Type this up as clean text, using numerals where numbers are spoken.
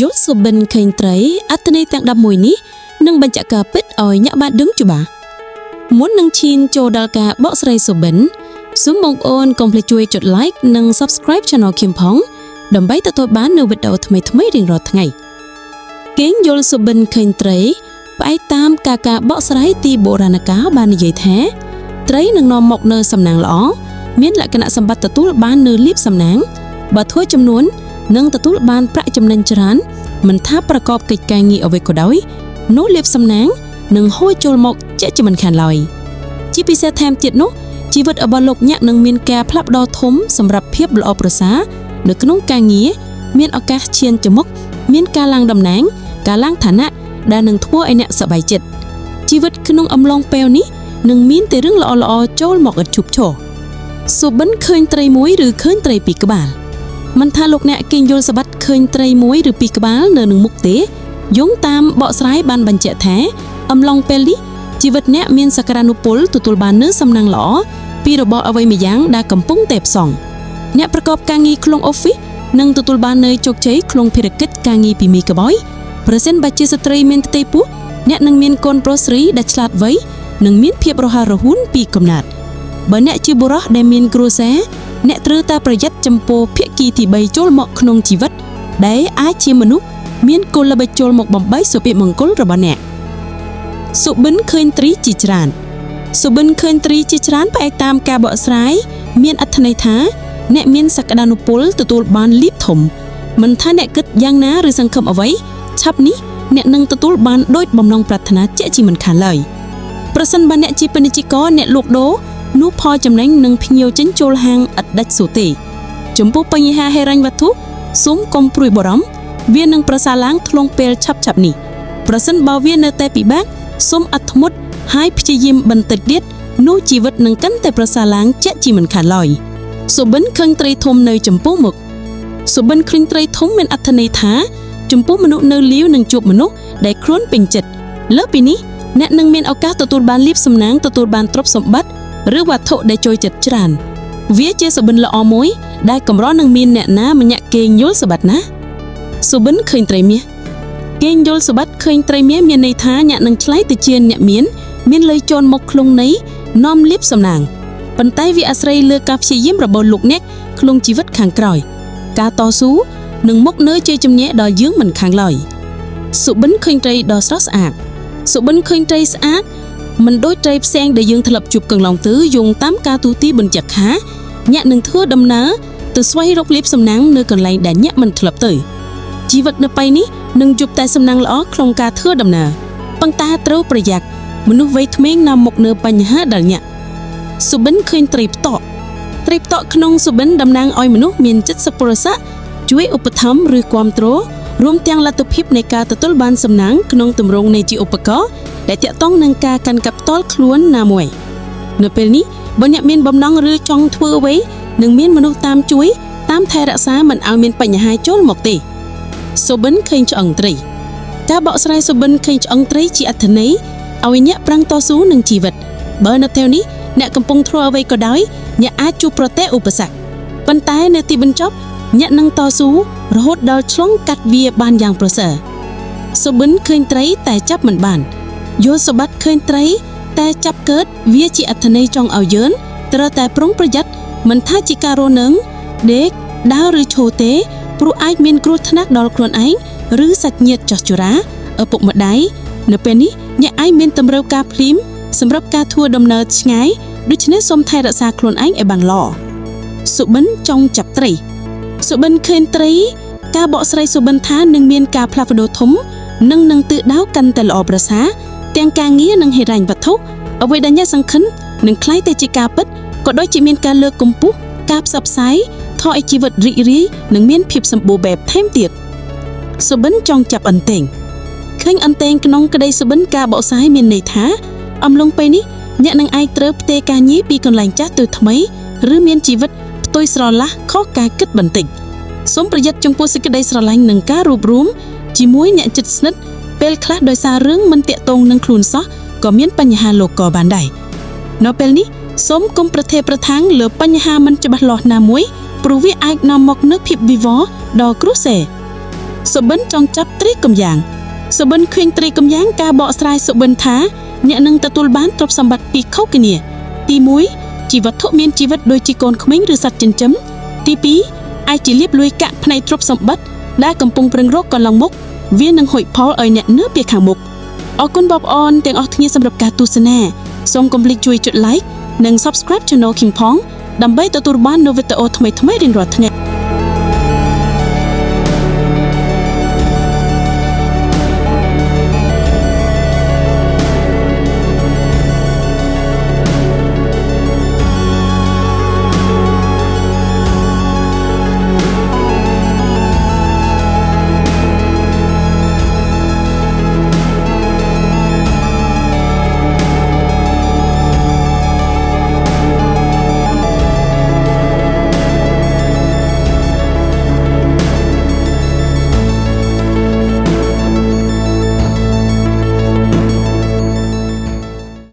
យល់សុបិនឃើញត្រីអត្ថន័យទាំង11នេះនឹងបញ្ជាក់ការពិតឲ្យអ្នកបានដឹងច្បាស់មុននឹងឈានចូលដល់ការបកស្រាយសុបិនសូមបងប្អូនកុំភ្លេចជួយចុច like និង subscribe Channel ខ្ញុំផងដើម្បីទទួលបាននូវវីដេអូថ្មីៗរៀងរាល់ថ្ងៃគេងយល់សុបិនឃើញត្រីផ្អែកតាមការបកស្រាយទីបុរាណកាលបាននិយាយថាត្រីនឹងនាំមកនៅសំណាងល្អមានលក្ខណៈសម្បត្តិទទួលបាននៅលាភសំណាងបើធ្វើចំនួននឹងទទួលបានប្រាក់ចំណេញច្រើនមិនថាប្រកបកិច្ចការងារអ្វីក៏ដោយនោះលាភសំណាងនឹងហួចចូលមកជាក់ជាមិនខានឡើយជាពិសេសថែមទៀតនោះជីវិតរបស់លោកអ្នកនឹងមានការផ្លាស់ប្ដូរធំសម្រាប់ភាពល្អប្រសើរនៅក្នុងការងារមានឱកាសឈានទៅមុខមានការឡើងតំណែងការឡើងឋានៈដែលនឹងធ្វើឲ្យអ្នកសប្បាយចិត្តជីវិតក្នុងអំឡុងពេលនេះនឹងមានតែរឿងល្អៗចូលមកឥតឈប់ឈរសុបិនឃើញត្រីមួយឬឃើញត្រីពីរក្បាលមិនថាលោកអ្នកគេងយល់ស្បាត់ឃើញត្រីមួយឬពីរក្បាលនៅនឹងមុខទេយោងតាមបកស្រាយបានបញ្ជាក់ថាអំឡុងពេលនេះជីវិតអ្នកមានសក្តានុពលទទួលបាននូវសំណាងល្អពីរបស់អ្វីម្យ៉ាងដែលកំពុងតែផ្សងអ្នកប្រកបការងារក្នុង office នឹងទទួលបាននូវជោគជ័យក្នុងភារកិច្ចការងារពីមីកបយប្រសិនបើជាស្ត្រីមានផ្ទៃពោះអ្នកនឹងមានកូនប្រុសស្រីដែលឆ្លាតវៃនិងមានភាពរហ័សរហួនពីកំណើតបើអ្នកជាបុរសដែលមានគ្រួសារអ្នកត្រូវតែប្រយ័ត្នចំពោះភាគីទី3ចូលមកក្នុងជីវិតដែលអាចជាមនុស្សមានគុណល្បិចចូលមកបំបីសុភមង្គលរបស់អ្នកសុបិនឃើញត្រីជាច្រើនសុបិនឃើញត្រីជាច្រើនផ្អែកតាមការបកស្រាយមានអត្ថន័យថាអ្នកមានសក្តានុពលទទួលបានលាភធំមិនថាអ្នកគិតយ៉ាងណាឬសង្ឃឹមអ្វីឆាប់នេះអ្នកនឹងទទួលបានដូចបំណងប្រាថ្នាជាក់ជាមិនខានឡើយប្រសិនបើអ្នកជាពាណិជ្ជករអ្នកលក់ដូរនោះផលចំណេញនឹងភ្ញៀវចេញចូលហាងឥតដាច់សួរទេចំពោះបញ្ហាហិរញ្ញវត្ថុសូមកុំព្រួយបារម្ភវានឹងប្រសើរឡើងក្នុងពេលឆាប់ៗនេះប្រសិនបើវានៅតែពិបាកសូមអត់ធ្មត់ហើយព្យាយាមបន្តិចទៀតនោះជីវិតនឹងកាន់តែប្រសើរឡើងជាក់ជាមិនខានឡើយសុបិនឃើញត្រីធំនៅចំពោះមុខសុបិនឃើញត្រីធំមានអត្ថន័យថាចំពោះមនុស្សនៅលាវនឹងជួបមនុស្សដែលខ្លួនពេញចិត្តលើសពីនេះអ្នកនឹងមានឱកាសទទួលបានលាភសំណាងទទួលបានទ្រព្យសម្បត្តិឬវត្ថុដែលចូលចិត្តច្រើនវាជាសុបិនល្អមួយដែលកម្រនឹងមានអ្នកណាម្នាក់គេងយល់ស្បាត់ណាសុបិនឃើញត្រីមាសគេងយល់ស្បាត់ឃើញត្រីមាសមានន័យថាអ្នកនឹងឆ្លៃទៅជាអ្នកមានលុយចូលមកក្នុងន័យនាំលាភសំណាងប៉ុន្តែវាអាស្រ័យលើការព្យាយាមរបស់លោកអ្នកក្នុងជីវិតខាងក្រោយការតស៊ូនឹងមុខនៅជាជំនះដល់យើងមិនខាងឡើយសុបិនឃើញត្រីដ៏ស្រស់ស្អាតសុបិនឃើញត្រីស្អាតមិនដូចត្រីផ្សេងដែលយើងធ្លាប់ជួបកន្លងទៅយោងតាមការទូទីបញ្ជាក់ថាអ្នកនឹងធ្វើដំណើរទៅស្វែងរកលាភសំណាងនៅកន្លែងដែលអ្នកមិនធ្លាប់ទៅជីវិតនៅពេលនេះនឹងជួបតែសំណាងល្អក្នុងការធ្វើដំណើរប៉ុន្តែត្រូវប្រយ័ត្នមនុស្សវ័យក្មេងនាំមកនៅបញ្ហាដល់អ្នកសុបិនឃើញត្រីផ្តក់ក្នុងសុបិនតំណាងឲ្យមនុស្សមានចិត្តសប្បុរស័ក្តិជួយឧបត្ថម្ភឬគាំទ្ររួមទាំងលទ្ធភាពនៃការទទួលបានសំណាងក្នុងទម្រង់នៃជាឧបករណ៍ដែលតាក់ទងនឹងការកាន់កាប់ផ្ទាល់ខ្លួនណាមួយនៅពេលនេះបើអ្នកមានបំណងឬចង់ធ្វើអ្វីនឹងមានមនុស្សតាមជួយតាមថែរក្សាមិនឲ្យមានបញ្ហាចូលមកទេសុបិនឃើញឆ្អឹងត្រីការបកស្រាយសុបិនឃើញឆ្អឹងត្រីជាអត្ថន័យឲ្យអ្នកប្រឹងតស៊ូនឹងជីវិតបើនៅពេលនេះអ្នកកំពុងធ្វើអ្វីក៏ដោយអ្នកអាចជួបប្រទះឧបសគ្គប៉ុន្តែនៅទីបញ្ចប់អ្នកនឹងតស៊ូរហូតដល់ឆ្លងកាត់វាបានយ៉ាងប្រសើរសុបិនឃើញត្រីតែចាប់មិនបានយល់ស្បាត់ឃើញត្រីតែចាប់កើតវាជាអត្ថន័យចង់ឲ្យយើងត្រូវតែប្រុងប្រយ័ត្នមិនថាជាការរស់នឹងដេកដើរឬឈរទេព្រោះអាចមានគ្រោះថ្នាក់ដល់ខ្លួនឯងឬសាច់ញាតិចុះជរាឪពុកម្ដាយនៅពេលនេះអ្នកឯងមានតម្រូវការភ្លាមសម្រាប់ការធ្វើដំណើរឆ្ងាយដូច្នេះសូមថែរក្សាខ្លួនឯងឲ្យបានល្អសុបិនចង់ចាប់ត្រីសុបិនឃើញត្រីការបកស្រាយសុបិនថានឹងមានការផ្លាស់ប្ដូរធំនិងនឹងទិសដៅកាន់តែល្អប្រសើរទាំងការងារនិងហិរញ្ញវត្ថុអ្វីដែលអ្នកសង្ឃឹមនឹងคล้ายទៅជាការពិតក៏ដូចជាមានការលើកកម្ពស់ការផ្សព្វផ្សាយធ្វើឲ្យជីវិតរីករាយនិងមានភាពសម្បូរបែបថែមទៀតសុបិនចង់ចាប់អន្ទែងឃើញអន្ទែងក្នុងក្តីសុបិនការបកស្រាយមានន័យថាអំឡុងពេលនេះអ្នកនឹងអាចត្រូវផ្ទេរការងារពីកន្លែងចាស់ទៅថ្មីឬមានជីវិតផ្ទុយស្រឡះខុសការគិតបន្តិចសូមប្រយ័ត្នចំពោះសេចក្តីស្រឡាញ់និងការរួបរวมជាមួយអ្នកជិតស្និទ្ធពេលខ្លះដោយសាររឿងមិនតាក់ទងនឹងខ្លួនសោះក៏មានបញ្ហាលោកក៏បានដែរនៅពេលនេះសូមកុំប្រថេប្រថាំងលើបញ្ហាមិនច្បាស់លាស់ណាមួយព្រោះវាអាចនាំមកនូវភាពវិវត្តដល់គ្រួសារ សុបិនចង់ចាប់ត្រីកំយ៉ាងសុបិនឃើញត្រីកំយ៉ាងការបកស្រាយសុបិនថាអ្នកនឹងទទួលបានទ្រព្យសម្បត្តិពីរខុសគ្នាទី1ជីវត្ថុមានជីវិតដូចជាកូនក្មេងឬសត្វចិញ្ចឹមទី2អាចជាលៀបលួយកាក់ផ្នែកទ្រព្យសម្បត្តិដែលកំពុងប្រឹងរកកន្លងមុខវានឹងហុចផលឲ្យអ្នកនៅពេលខាងមុខអរគុណបងប្អូនទាំងអស់គ្នាសម្រាប់ការទស្សនាសូមកុំភ្លេចជួយចុច like និង subscribe Channel King Phong ដើម្បីទទួលបាននូវវីដេអូថ្មីៗរៀងរាល់ថ្ងៃ